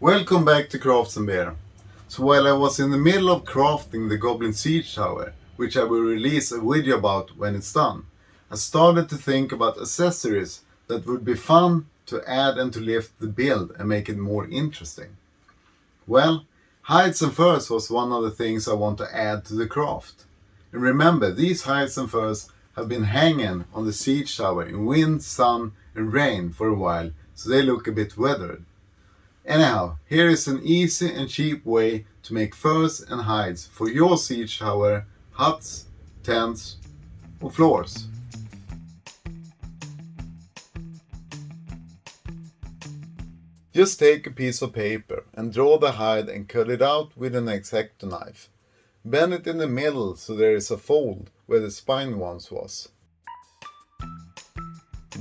Welcome back to Crafts and Beer. So while I was in the middle of crafting the Goblin Siege Tower, which I will release a video about when it's done, I started to think about accessories that would be fun to add and to lift the build and make it more interesting. Well, hides and furs was one of the things I want to add to the craft. And remember, these hides and furs have been hanging on the siege tower in wind, sun and rain for a while, so they look a bit weathered. Anyhow, here is an easy and cheap way to make furs and hides for your siege tower, huts, tents or floors. Just take a piece of paper and draw the hide and cut it out with an X-Acto knife. Bend it in the middle so there is a fold where the spine once was.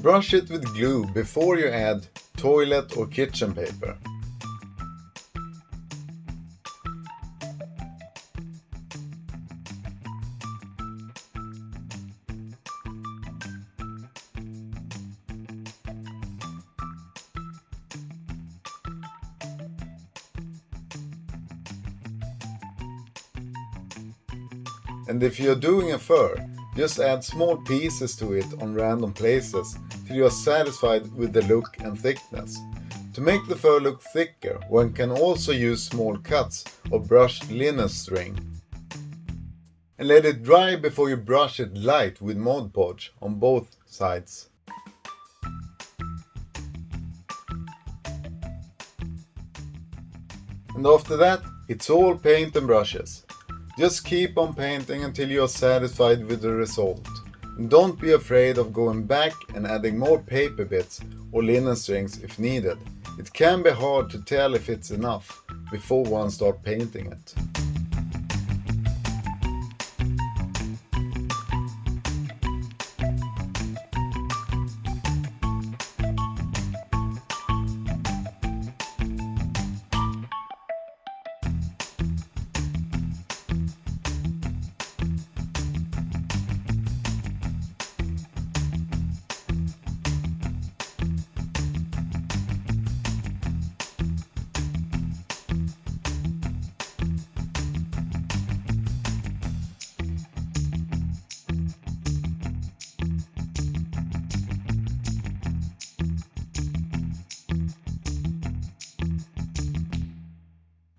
Brush it with glue before you add toilet or kitchen paper. And if you're doing a fur, just add small pieces to it on random places till you are satisfied with the look and thickness. To make the fur look thicker, one can also use small cuts of brushed linen string. And let it dry before you brush it light with Mod Podge on both sides. And after that, it's all paint and brushes. Just keep on painting until you are satisfied with the result. And don't be afraid of going back and adding more paper bits or linen strings if needed. It can be hard to tell if it's enough before one starts painting it.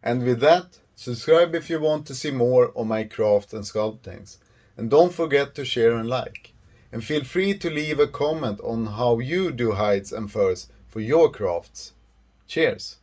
And with that, subscribe if you want to see more of my craft and sculptings. And don't forget to share and like. And feel free to leave a comment on how you do hides and furs for your crafts. Cheers!